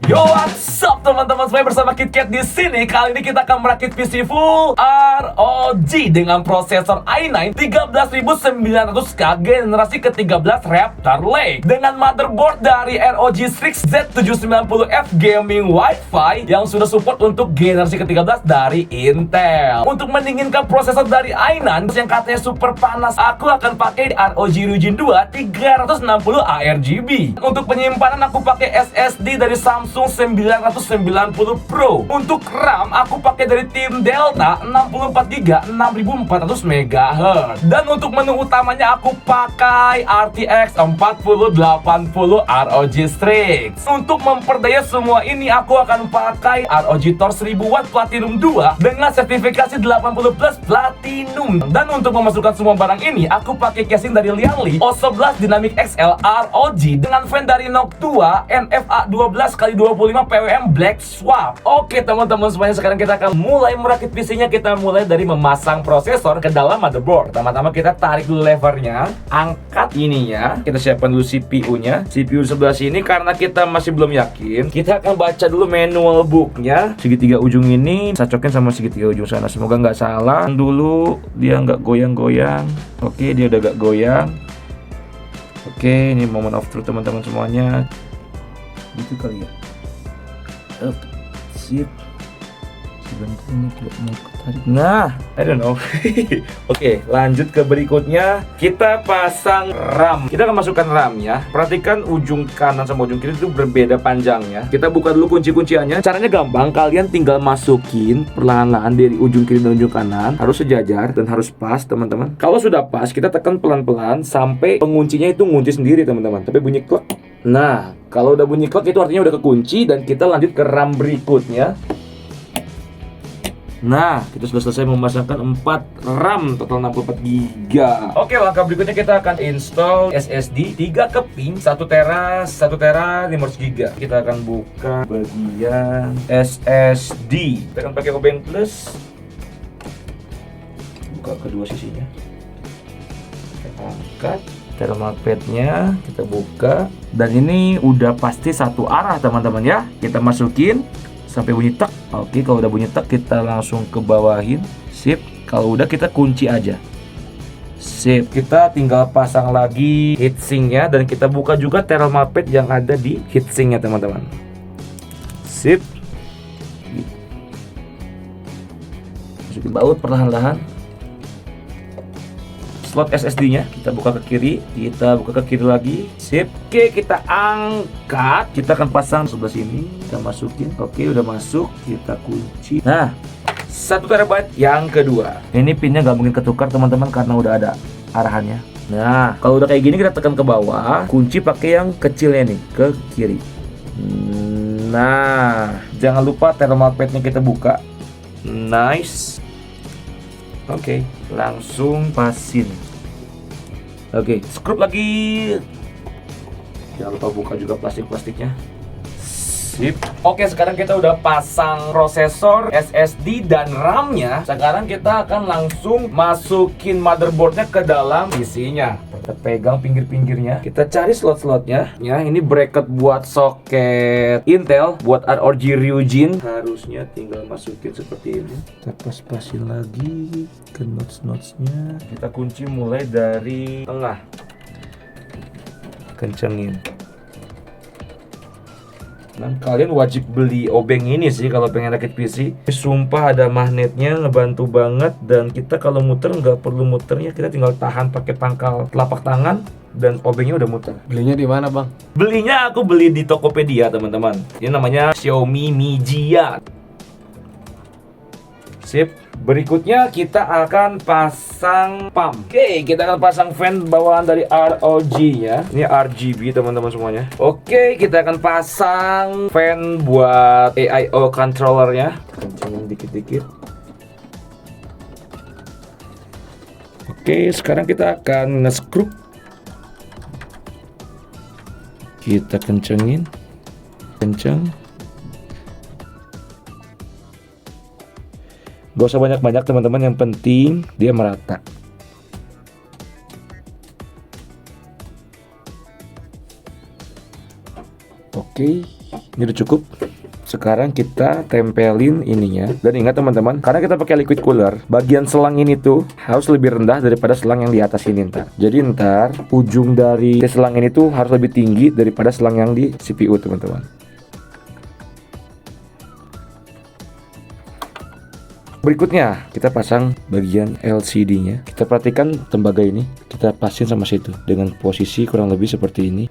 Yo, what's up teman-teman semua, bersama KitKat di sini. Kali ini kita akan merakit PC full ROG dengan prosesor i9 13900K generasi ke-13 Raptor Lake dengan motherboard dari ROG Strix Z790F Gaming Wi-Fi yang sudah support untuk generasi ke-13 dari Intel. Untuk mendinginkan prosesor dari i9 yang katanya super panas, aku akan pakai ROG Ryujin 2 360 ARGB. Untuk penyimpanan aku pakai SSD dari Samsung 990 Pro. Untuk RAM aku pakai dari tim Delta 64GB 6400 MHz. Dan untuk menu utamanya aku pakai RTX 4080 ROG Strix. Untuk memperdaya semua ini aku akan pakai ROG Thor 1000W Platinum 2 dengan sertifikasi 80 plus Platinum. Dan untuk memasukkan semua barang ini aku pakai casing dari Lianli O11 Dynamic XL ROG dengan fan dari Note 2 NFA 12x25 PWM Black Swap. Oke teman-teman semuanya, sekarang kita akan mulai merakit PC-nya. Kita mulai dari memasang prosesor ke dalam motherboard. Pertama-tama kita tarik dulu levernya, angkat ininya, kita siapkan dulu CPU-nya. CPU di sebelah sini karena kita masih belum yakin. Kita akan baca dulu manual book-nya. Segitiga ujung ini saya cokin sama segitiga ujung sana. Semoga nggak salah. Dulu dia nggak goyang-goyang. Oke, dia udah nggak goyang. Oke, ini moment of truth teman-teman semuanya. Gitu kali ya. Sip. Sebentar ini tidak mau ketarik. Nah, I don't know. Oke, lanjut ke berikutnya. Kita pasang RAM. Kita akan masukkan RAM ya. Perhatikan ujung kanan sama ujung kiri itu berbeda panjangnya. Kita buka dulu kunci-kunciannya. Caranya gampang. Kalian tinggal masukin perlahan-lahan dari ujung kiri dan ujung kanan. Harus sejajar dan harus pas, teman-teman. Kalau sudah pas, kita tekan pelan-pelan sampai penguncinya itu ngunci sendiri, teman-teman. Sampai bunyi klek. Nah, kalau udah bunyi klek itu artinya udah kekunci dan kita lanjut ke RAM berikutnya. Nah, kita sudah selesai memasangkan 4 RAM total 64GB. Oke, langkah berikutnya kita akan install SSD 3 keping 1 tera 500GB. Kita akan buka bagian SSD. Kita akan pakai obeng plus. Buka kedua sisinya. Kita angkat thermal padnya, kita buka. Dan ini udah pasti satu arah teman-teman ya. Kita masukin sampai bunyi tek. Oke, kalau udah bunyi tek kita langsung ke bawahin. Sip. Kalau udah kita kunci aja. Sip. Kita tinggal pasang lagi heatsinknya dan kita buka juga thermal pad yang ada di heatsinknya teman-teman. Sip. Masukin baut perlahan-lahan. Slot SSD-nya kita buka ke kiri, kita buka ke kiri lagi. Sip. Oke, kita angkat. Kita akan pasang sebelah sini. Kita masukin. Oke, udah masuk. Kita kunci. Nah, 1 TB yang kedua. Ini pinnya nggak mungkin ketukar teman-teman karena udah ada arahannya. Nah, kalau udah kayak gini kita tekan ke bawah. Kunci pakai yang kecilnya nih, ke kiri. Nah, jangan lupa thermal pad-nya kita buka. Nice. Oke, langsung pasin. Oke, skrup lagi. Jangan lupa buka juga plastik-plastiknya. Sip. Oke, sekarang kita udah pasang prosesor, SSD, dan RAM-nya. Sekarang kita akan langsung masukin motherboard-nya ke dalam PC-nya. Kita pegang pinggir-pinggirnya. Kita cari slot-slotnya. Ya, ini bracket buat soket Intel, buat ROG Ryujin. Harusnya tinggal masukin seperti ini. Kita pas-pasin lagi ke notes-notesnya. Kita kunci mulai dari tengah. Kencengin. Dan kalian wajib beli obeng ini sih kalau pengen rakit PC. Sumpah ada magnetnya, ngebantu banget. Dan kita kalau muter nggak perlu muternya, kita tinggal tahan pakai pangkal telapak tangan dan obengnya udah muter. Belinya di mana, Bang? Belinya aku beli di Tokopedia, teman-teman. Ini namanya Xiaomi Mi Jia. Sip. Berikutnya kita akan pasang pump. Oke, kita akan pasang fan bawahan dari ROG ya. Ini RGB teman-teman semuanya. Oke, kita akan pasang fan buat AIO controllernya. Kencengin dikit-dikit. Oke, sekarang kita akan nge-screw. Kita kencengin. Kenceng. Gak usah banyak-banyak teman-teman, yang penting dia merata. Oke, Ini udah cukup. Sekarang kita tempelin ininya. Dan ingat teman-teman, karena kita pakai liquid cooler, bagian selang ini tuh harus lebih rendah daripada selang yang di atas ini ntar. Jadi ntar ujung dari selang ini tuh harus lebih tinggi daripada selang yang di CPU teman-teman. Berikutnya kita pasang bagian LCD-nya. Kita perhatikan tembaga ini, kita pasin sama situ dengan posisi kurang lebih seperti ini.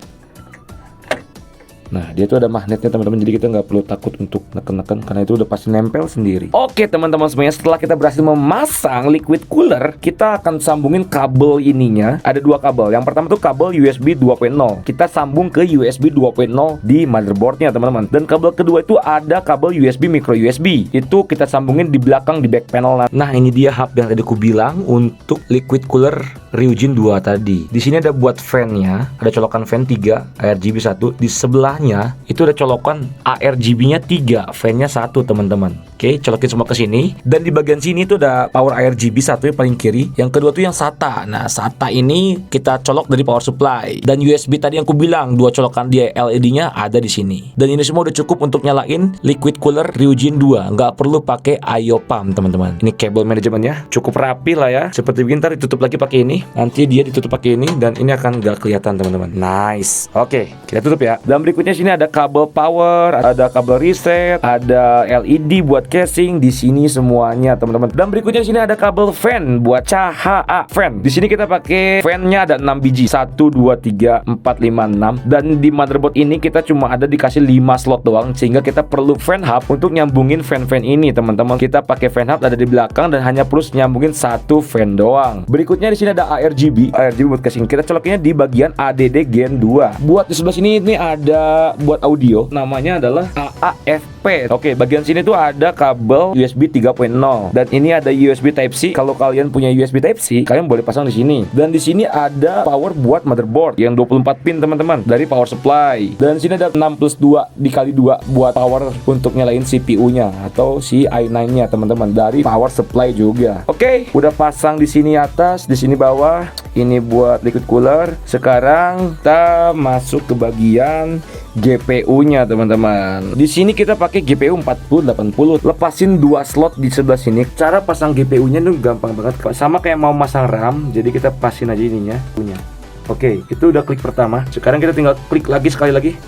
Nah, dia tuh ada magnetnya teman-teman, jadi kita nggak perlu takut untuk neken-neken karena itu udah pasti nempel sendiri. Oke teman-teman semuanya, setelah kita berhasil memasang liquid cooler, kita akan sambungin kabel ininya. Ada dua kabel. Yang pertama tuh kabel USB 2.0. Kita sambung ke USB 2.0 di motherboardnya teman-teman. Dan kabel kedua itu ada kabel USB micro USB. Itu kita sambungin di belakang di back panel. Nah, ini dia hub yang tadi aku bilang untuk liquid cooler Ryujin 2 tadi. Di sini ada buat fan-nya, ada colokan fan 3, ARGB 1. Di sebelahnya itu ada colokan ARGB-nya 3, fan-nya 1 teman-teman. Oke, colokin semua ke sini. Dan di bagian sini itu ada power ARGB 1 yang paling kiri. Yang kedua tuh yang SATA. Nah, SATA ini kita colok dari power supply. Dan USB tadi yang aku bilang, dua colokan dia LED-nya ada di sini. Dan ini semua udah cukup untuk nyalain liquid cooler Ryujin 2. Nggak perlu pakai IO pump teman-teman. Ini kabel manajemennya cukup rapi lah ya. Seperti begini, ntar ditutup lagi pakai ini. Nanti dia ditutup pakai ini dan ini akan nggak kelihatan teman-teman. Nice. Oke, kita tutup ya. Dan berikutnya sini ada kabel power, ada kabel reset, ada LED buat casing di sini semuanya teman-teman. Dan berikutnya di sini ada kabel fan buat cahaya fan. Di sini kita pakai fan-nya ada 6 biji. 1 2 3 4 5 6. Dan di motherboard ini kita cuma ada dikasih 5 slot doang sehingga kita perlu fan hub untuk nyambungin fan-fan ini teman-teman. Kita pakai fan hub ada di belakang dan hanya perlu nyambungin satu fan doang. Berikutnya di sini ada ARGB buat casing. Kita colokinnya di bagian ADD Gen 2. Buat di sebelah sini ini ada buat audio, namanya adalah AAFP. Oke, bagian sini tuh ada kabel USB 3.0 dan ini ada USB Type C. Kalau kalian punya USB Type C, kalian boleh pasang di sini. Dan di sini ada power buat motherboard yang 24 pin teman-teman dari power supply. Dan di sini ada 6+2 dikali 2 buat power untuk nyalain CPU-nya atau si i9-nya teman-teman dari power supply juga. Oke, udah pasang di sini atas, di sini bawah. Ini buat liquid cooler. Sekarang kita masuk ke bagian GPU-nya teman-teman. Di sini kita pakai GPU 4080. Lepasin 2 slot di sebelah sini. Cara pasang GPU-nya itu gampang banget, sama kayak mau masang RAM. Jadi kita pasin aja ininya punya. Oke, itu udah klik pertama. Sekarang kita tinggal klik lagi sekali lagi.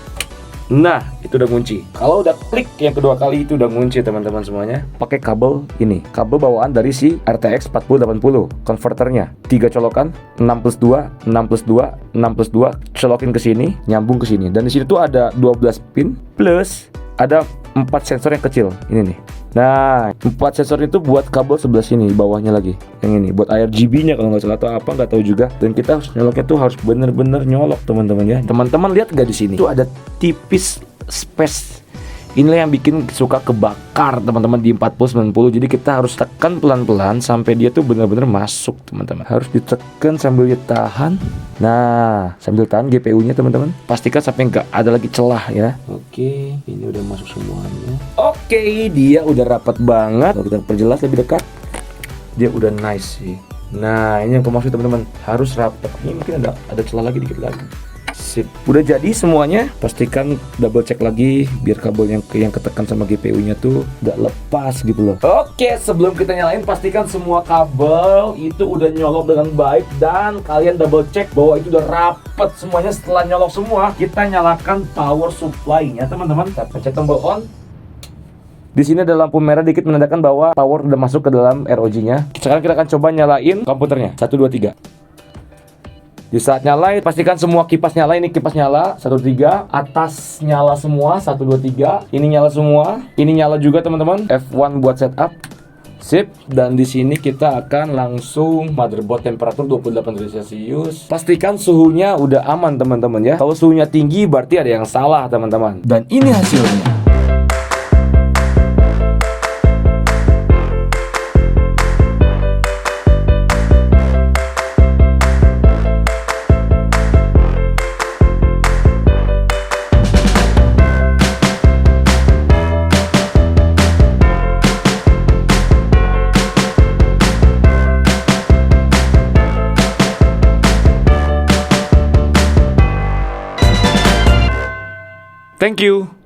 Nah, itu udah ngunci. Kalau udah klik yang kedua kali itu udah ngunci teman-teman semuanya. Pakai kabel ini, kabel bawaan dari si RTX 4080 konverternya. 3 colokan, 6+2, 6+2, 6+2, colokin ke sini, nyambung ke sini. Dan di sini tuh ada 12 pin plus ada 4 sensor yang kecil. Ini nih. Nah, 4 sensor itu buat kabel sebelah sini, bawahnya lagi. Yang ini buat ARGB-nya kalau nggak salah atau apa nggak tahu juga. Dan kita harus nyoloknya tuh harus bener-bener nyolok teman-teman ya. Teman-teman lihat nggak di sini? Itu ada tipis space. Inilah yang bikin suka kebakar teman-teman di 4090. Jadi kita harus tekan pelan-pelan sampai dia tuh benar-benar masuk teman-teman. Harus ditekan sambil ditahan. Nah, sambil tahan GPU-nya teman-teman. Pastikan sampai nggak ada lagi celah ya. Oke, ini udah masuk semuanya. Oke, dia udah rapat banget. Kalau kita perjelas lebih dekat, dia udah nice sih. Nah, ini yang aku maksud teman-teman. Harus rapat. Ini mungkin ada celah lagi dikit lagi. Sip. Udah jadi semuanya. Pastikan double check lagi biar kabel yang ketekan sama GPU-nya tuh gak lepas gitu loh. Oke, sebelum kita nyalain pastikan semua kabel itu udah nyolok dengan baik dan kalian double check bahwa itu udah rapet semuanya. Setelah nyolok semua, kita nyalakan power supply-nya teman-teman. Kita pencet tombol on. Di sini ada lampu merah dikit menandakan bahwa power udah masuk ke dalam ROG-nya. Sekarang kita akan coba nyalain komputernya. 1 2 3. Di saat nyala, pastikan semua kipas nyala. Ini kipas nyala, 1 3. Atas nyala semua, 1 2 3. Ini nyala semua. Ini nyala juga teman-teman. F1 buat setup. Sip. Dan di sini kita akan langsung motherboard temperatur 28 derajat Celcius. Pastikan suhunya udah aman teman-teman ya. Kalau suhunya tinggi berarti ada yang salah teman-teman. Dan ini hasilnya. Thank you.